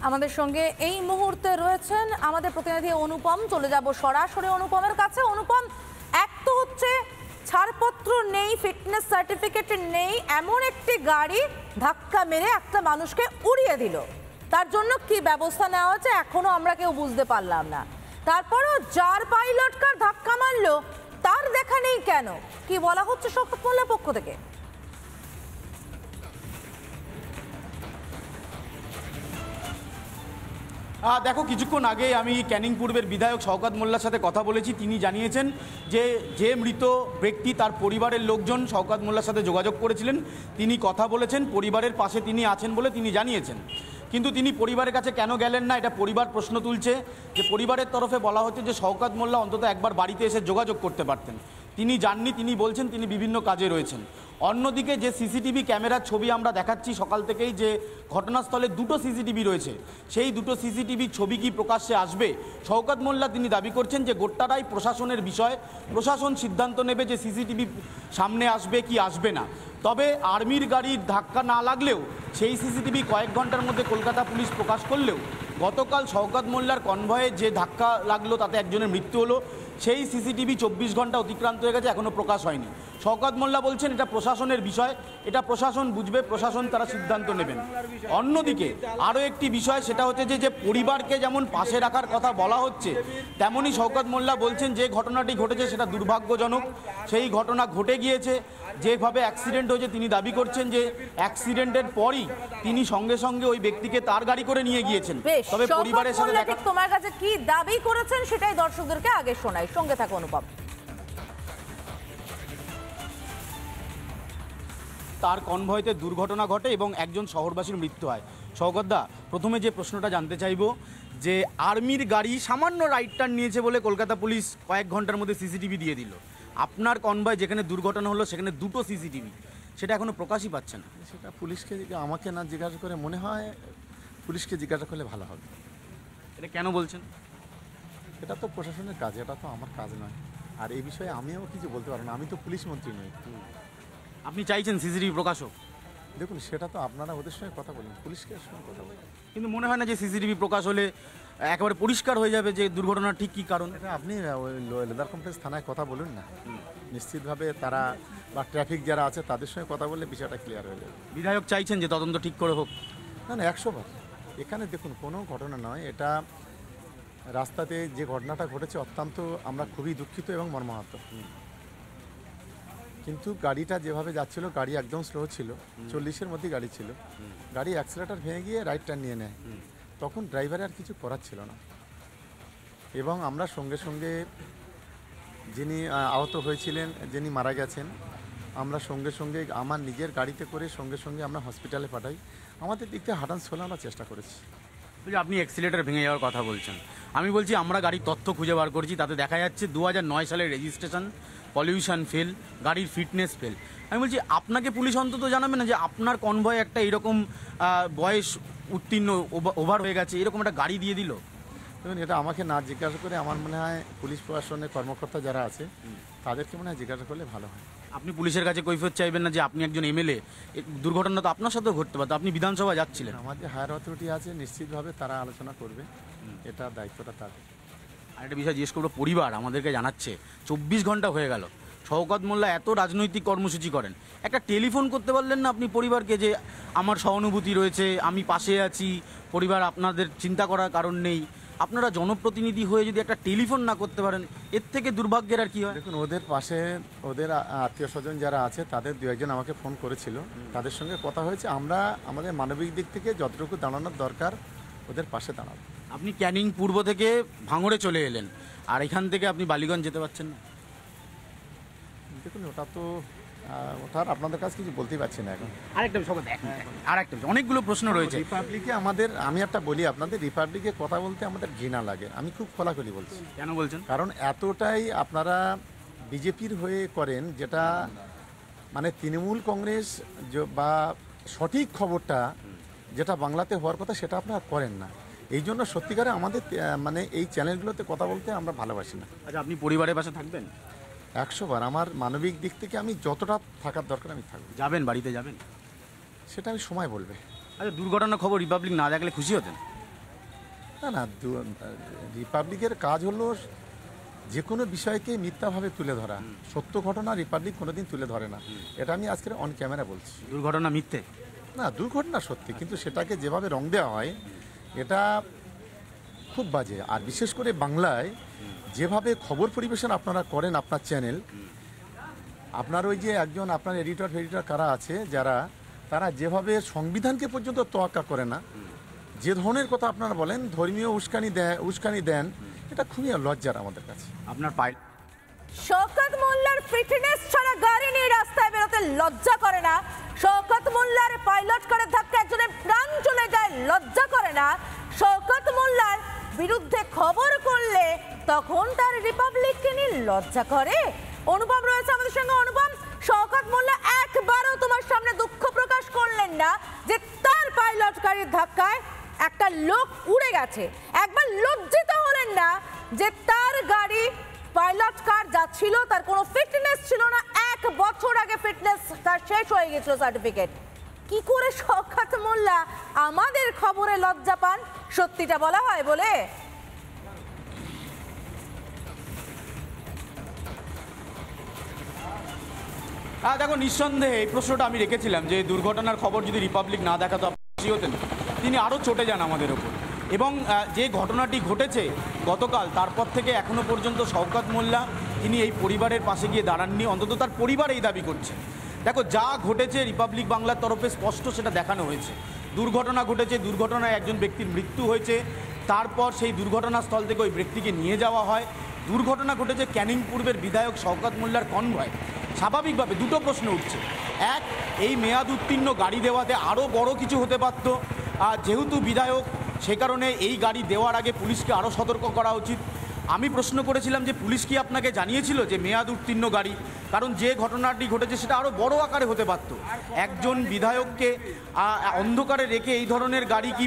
আমাদের সঙ্গে এই মুহূর্তে রয়েছেন আমাদের প্রতিনিধি অনুপম। চলে যাব সরাসরি অনুপমের কাছে। অনুপম, এক তো হচ্ছে ছাড়পত্র নেই, ফিটনেস সার্টিফিকেট নেই, এমন একটি গাড়ি ধাক্কা মেরে একটা মানুষকে উড়িয়ে দিল, তার জন্য কি ব্যবস্থা নেওয়া হচ্ছে এখনো আমরা কেউ বুঝতে পারলাম না। তারপরও যার পাইলট কার ধাক্কা মারলো তার দেখা নেই কেন, কি বলা হচ্ছে শওকত মোল্লার পক্ষ থেকে? দেখো, কিছুক্ষণ আগে আমি ক্যানিং পূর্বের বিধায়ক শওকত মোল্লার সাথে কথা বলেছি। তিনি জানিয়েছেন যে মৃত ব্যক্তি তার পরিবারের লোকজন শওকত মোল্লার সাথে যোগাযোগ করেছিলেন, তিনি কথা বলেছেন, পরিবারের পাশে তিনি আছেন বলে তিনি জানিয়েছেন। কিন্তু তিনি পরিবারের কাছে কেন গেলেন না, এটা পরিবার প্রশ্ন তুলছে। যে পরিবারের তরফে বলা হচ্ছে যে শওকত মোল্লা অন্তত একবার বাড়িতে এসে যোগাযোগ করতে পারতেন, তিনি যাননি। তিনি বলছেন তিনি বিভিন্ন কাজে রয়েছেন। অন্যদিকে যে সিসিটিভি ক্যামেরার ছবি আমরা দেখাচ্ছি সকাল থেকেই, যে ঘটনাস্থলে দুটো সিসিটিভি রয়েছে, সেই দুটো সিসিটিভির ছবি কি প্রকাশ্যে আসবে? শওকত মোল্লা তিনি দাবি করছেন যে গোটাটাই প্রশাসনের বিষয়, প্রশাসন সিদ্ধান্ত নেবে যে সিসিটিভি সামনে আসবে কি আসবে না। তবে আর্মির গাড়ির ধাক্কা না লাগলেও সেই সিসিটিভি কয়েক ঘন্টার মধ্যে কলকাতা পুলিশ প্রকাশ করলেও গতকাল শওকত মোল্লার কনভয়ে যে ধাক্কা লাগলো তাতে একজনের মৃত্যু হলো, সেই সিসিটিভি 24 ঘন্টা অতিক্রান্ত হয়ে গেছে, এখনও প্রকাশ হয়নি। শওকত মোল্লা বলছেন এটা প্রশাসনের বিষয়, এটা প্রশাসন বুঝবে, প্রশাসন তারা সিদ্ধান্ত নেবেন। অন্যদিকে আরও একটি বিষয়, সেটা হচ্ছে যে পরিবারকে যেমন পাশে রাখার কথা বলা হচ্ছে, তেমনই শওকত মোল্লা বলছেন যে ঘটনাটি ঘটেছে সেটা দুর্ভাগ্যজনক। সেই ঘটনা ঘটে গিয়েছে, যেভাবে অ্যাক্সিডেন্ট হয়েছে তিনি দাবি করছেন যে অ্যাক্সিডেন্টের পরই তিনি সঙ্গে সঙ্গে ওই ব্যক্তিকে তার গাড়ি করে নিয়ে গিয়েছেন। তবে পরিবারের সাথে তোমার কাছে কি দাবি করেছেন সেটাই দর্শকদেরকে আগে শোনাই, সঙ্গে থাকো অনুপম। তার কনভয়েতে দুর্ঘটনা ঘটে এবং একজন শহরবাসীর মৃত্যু হয়। শওকতদা, প্রথমে যে প্রশ্নটা জানতে চাইব, যে আর্মির গাড়ি সামান্য রাইট টার্ন নিয়েছে বলে কলকাতা পুলিশ কয়েক ঘন্টার মধ্যে সিসিটিভি দিয়ে দিল, আপনার কনভয় যেখানে দুর্ঘটনা হলো সেখানে দুটো সিসিটিভি, সেটা এখনো প্রকাশই পাচ্ছে না। সেটা পুলিশকে আমাকে না জিজ্ঞাসা করে মনে হয় পুলিশকে জিজ্ঞাসা করলে ভালো হবে। এটা কেন বলছেন? এটা তো প্রশাসনের কাজ, এটা তো আমার কাজ নয়। আর এই বিষয়ে আমিও কিছু বলতে পারবো না, আমি তো পুলিশ মন্ত্রী নই। আপনি চাইছেন সিসিটিভি প্রকাশ হোক? দেখুন, সেটা তো আপনারা ওদের সঙ্গে কথা বলুন, পুলিশকে সঙ্গে কথা বলুন। কিন্তু মনে হয় না যে সিসিটিভি প্রকাশ হলে একেবারে পরিষ্কার হয়ে যাবে যে দুর্ঘটনার ঠিক কী কারণ? এটা আপনি ওই লেদার কমপ্লেক্স থানায় কথা বলুন না, নিশ্চিতভাবে তারা বা ট্রাফিক যারা আছে তাদের সঙ্গে কথা বললে বিষয়টা ক্লিয়ার হয়ে যাবে। বিধায়ক চাইছেন যে তদন্ত ঠিক করে হোক? না না, 100বার। এখানে দেখুন, কোনো ঘটনা নয়, এটা রাস্তাতে যে ঘটনাটা ঘটেছে অত্যন্ত আমরা খুবই দুঃখিত এবং মর্মাহত। কিন্তু গাড়িটা যেভাবে যাচ্ছিল, গাড়ি একদম স্লো ছিল, 40-এর মধ্যে গাড়ি ছিল, গাড়ি অ্যাক্সিলেটার ভেঙে গিয়ে রাইট টার্ন নিয়ে নেয়, তখন ড্রাইভারের আর কিছু করার ছিল না। এবং আমরা সঙ্গে সঙ্গে যিনি আহত হয়েছিলেন, যিনি মারা গেছেন, আমরা সঙ্গে সঙ্গে আমার নিজের গাড়িতে করে সঙ্গে সঙ্গে আমরা হসপিটালে পাঠাই। আমাদের দিক থেকে হাঁটান চলে আমরা চেষ্টা করেছি। আপনি অ্যাক্সিলেটার ভেঙে যাওয়ার কথা বলছেন, আমি বলছি আমরা গাড়ির তথ্য খুঁজে বার করেছি, তাতে দেখা যাচ্ছে 2009 সালের রেজিস্ট্রেশন, পলিউশন ফেল, গাড়ির ফিটনেস ফেল। আমি বলছি আপনাকে পুলিশ অন্তত জানাবে না যে আপনার কনভয় একটা এরকম বয়স উত্তীর্ণ ওভার হয়ে গেছে, এরকম একটা গাড়ি দিয়ে দিল? দেখুন, এটা আমাকে না জিজ্ঞাসা করে আমার মনে হয় পুলিশ প্রশাসনের কর্মকর্তা যারা আছে তাদেরকে মনে হয় জিজ্ঞাসা করলে ভালো হয়। আপনি পুলিশের কাছে কৈফিয়ত চাইবেন না যে আপনি একজন এমএলএ, দুর্ঘটনা তো আপনার সাথেও ঘটতে পারত, আপনি বিধানসভা যাচ্ছিলেন। আমাদের হায়ার অথরিটি আছে, নিশ্চিতভাবে তারা আলোচনা করবে, এটা দায়িত্বটা তাদের। আর একটা বিষয় জিজ্ঞেস করবো, পরিবার আমাদেরকে জানাচ্ছে 24 ঘন্টা হয়ে গেল, শওকত মোল্লা এত রাজনৈতিক কর্মসূচি করেন, একটা টেলিফোন করতে পারলেন না আপনি পরিবারকে যে আমার সহানুভূতি রয়েছে, আমি পাশে আছি, পরিবার আপনাদের চিন্তা করার কারণ নেই? আপনারা জনপ্রতিনিধি হয়ে যদি একটা টেলিফোন না করতে পারেন, এর থেকে দুর্ভাগ্যের আর কি হয়? দেখুন, ওদের পাশে ওদের আত্মীয় স্বজন যারা আছে তাদের 2-1জন আমাকে ফোন করেছিল, তাদের সঙ্গে কথা হয়েছে, আমরা আমাদের মানবিক দিক থেকে যতটুকু দাঁড়ানোর দরকার ওদের পাশে দাঁড়াবো। আপনি ক্যানিং পূর্ব থেকে ভাঙড়ে চলে এলেন, আর এখান থেকে আপনি বালিগঞ্জ যেতে পারছেন না? দেখুন, ওটার আপনাদের কাছে কিছু বলতেই পারছি না এখন। আরেকটা বিষয় অনেকগুলো প্রশ্ন রয়েছে রিপাবলিকে আমাদের, আমি একটা বলি আপনাদের, রিপাবলিকে কথা বলতে আমাদের ঘৃণা লাগে, আমি খুব খোলাখুলি বলছি। কেন বলছেন? কারণ এতটাই আপনারা বিজেপির হয়ে করেন, যেটা মানে তৃণমূল কংগ্রেস বা সঠিক খবরটা যেটা বাংলাতে হওয়ার কথা সেটা আপনারা করেন না। এই জন্য সত্যিকারে আমাদের মানে এই চ্যানেলগুলোতে কথা বলতে আমরা ভালোবাসি না। আচ্ছা, আপনি পরিবারের পাশে থাকবেন? 100বার। আমার মানবিক দিক থেকে আমি যতটা থাকার দরকার আমি থাকবো। যাবেন, বাড়িতে যাবেন? সেটা আমি সময় বলবে। আচ্ছা, দুর্ঘটনার খবর রিপাবলিক না দেখলে খুশি হতেন? না রিপাবলিকের কাজ হলো যে কোনো বিষয়কে মিথ্যাভাবে তুলে ধরা। সত্য ঘটনা রিপাবলিক কোনোদিন তুলে ধরে না, এটা আমি আজকে অন ক্যামেরা বলছি। দুর্ঘটনা মিথ্যে না, দুর্ঘটনা সত্যি, কিন্তু সেটাকে যেভাবে রং দেওয়া হয় এটা খুব বাজে। আর বিশেষ করে বাংলায় যেভাবে খবর পরিবেশন আপনারা করেন, আপনার চ্যানেল, আপনার ওই যে একজন আপনার এডিটর কারা আছে যারা, তারা যেভাবে সংবিধানকে পর্যন্ত তোয়াক্কা করে না, যে ধরনের কথা আপনারা বলেন, ধর্মীয় উস্কানি দেন, এটা খুবই লজ্জার আমাদের কাছে। আপনার পাইলট শওকত মোল্লার ফিটনেস ছাড়া গাড়ি নিয়ে রাস্তায় বেরোতে লজ্জা করে না? শওকত মোল্লার পাইলট কারের ধাক্কা একজনের প্রাণ চলে যায়, লজ্জা করে না? শওকত মোল্লার বিরুদ্ধে খবর করলে তখন তার রিপাবলিককে নিয়ে লজ্জা করে? অনুপম রয়েছে আমাদের সঙ্গে। অনুপম, শওকত মোল্লা একবারও তোমার সামনে দুঃখ প্রকাশ করলেন না যে তার পাইলট গাড়ির ধাক্কায় একটা লোক উড়ে গেছে? একবার লজ্জিত হলেন না যে তার গাড়ি পাইলট কার যাচ্ছিল, তার কোনো ফিটনেস ছিল না, 1 বছর আগে ফিটনেস তার শেষ হয়ে গেছিল সার্টিফিকেট? কি করে শওকত মোল্লা আমাদের খবরে লজ্জা পান? সত্যিটা বলা হয় বলে? দেখো, নিঃসন্দেহে এই প্রশ্নটা আমি রেখেছিলাম যে দুর্ঘটনার খবর যদি রিপাবলিক না দেখাতো আপনি খুশি হতেন। তিনি আরও চটে যান আমাদের ওপর। এবং যে ঘটনাটি ঘটেছে গতকাল, তারপর থেকে এখনো পর্যন্ত শওকত মোল্লা তিনি এই পরিবারের পাশে গিয়ে দাঁড়াননি, অন্তত তার পরিবার এই দাবি করছে। দেখো, যা ঘটেছে রিপাবলিক বাংলার তরফে স্পষ্ট সেটা দেখানো হয়েছে। দুর্ঘটনা ঘটেছে, দুর্ঘটনায় একজন ব্যক্তির মৃত্যু হয়েছে, তারপর সেই দুর্ঘটনাস্থল থেকে ওই ব্যক্তিকে নিয়ে যাওয়া হয়। দুর্ঘটনা ঘটেছে ক্যানিং পূর্বের বিধায়ক শওকত মোল্লার কনভয়। স্বাভাবিকভাবে দুটো প্রশ্ন উঠছে। এক, এই মেয়াদ উত্তীর্ণ গাড়ি দেওয়াতে আরও বড় কিছু হতে পারত, যেহেতু বিধায়ক, সে কারণে এই গাড়ি দেওয়ার আগে পুলিশকে আরও সতর্ক করা উচিত। আমি প্রশ্ন করেছিলাম যে পুলিশ কি আপনাকে জানিয়েছিল যে মেয়াদ উত্তীর্ণ গাড়ি? কারণ যে ঘটনাটি ঘটেছে সেটা আরও বড় আকারে হতে পারত। একজন বিধায়ককে অন্ধকারে রেখে এই ধরনের গাড়ি কি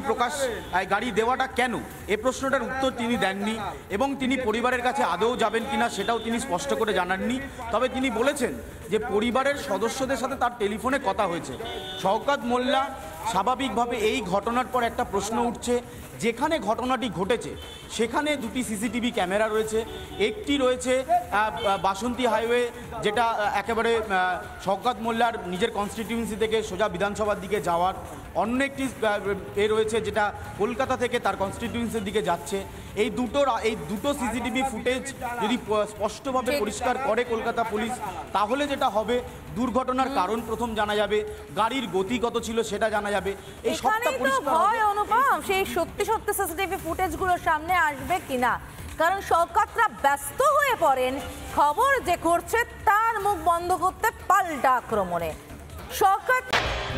গাড়ি দেওয়াটা কেন? এ প্রশ্নটার উত্তর তিনি দেননি, এবং তিনি পরিবারের কাছে আদৌ যাবেন কিনা সেটাও তিনি স্পষ্ট করে জানাননি। তবে তিনি বলেছেন যে পরিবারের সদস্যদের সাথে তার টেলিফোনে কথা হয়েছে। শওকত মোল্লা স্বাভাবিকভাবে এই ঘটনার পর একটা প্রশ্ন উঠছে, যেখানে ঘটনাটি ঘটেছে সেখানে দুটি সিসিটিভি ক্যামেরা রয়েছে। একটি রয়েছে বাসন্তী হাইওয়ে, যেটা একেবারে শওকত মোল্লার নিজের কনস্টিটিউয়েন্সি থেকে সোজা বিধানসভার দিকে যাওয়ার। অন্য একটি রয়েছে যেটা কলকাতা থেকে তার কনস্টিটিউয়েন্সির দিকে যাচ্ছে। এই দুটো সিসিটিভি ফুটেজ যদি স্পষ্টভাবে পরিষ্কার করে কলকাতা পুলিশ, তাহলে যেটা হবে, দুর্ঘটনার কারণ প্রথম জানা যাবে, গাড়ির গতি কত ছিল সেটা জানা যাবে। এই সবটা পরিষ্কার হবে। অনুপম, সেই সত্যি সত্যি সিসিটিভি ফুটেজগুলো সামনে আসবে কিনা? কারণ শওকতরা ব্যস্ত হয়ে পড়েন খবর যে করছে তার মুখ বন্ধ করতে পাল্টা আক্রমণে। শওকত,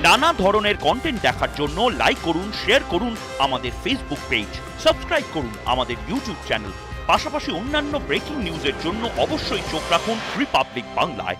নানা ধরনের কন্টেন্ট দেখার জন্য লাইক করুন, শেয়ার করুন আমাদের ফেসবুক পেজ, সাবস্ক্রাইব করুন আমাদের ইউটিউব চ্যানেল। পাশাপাশি অন্যান্য ব্রেকিং নিউজের জন্য অবশ্যই চোখ রাখুন রিপাবলিক বাংলায়।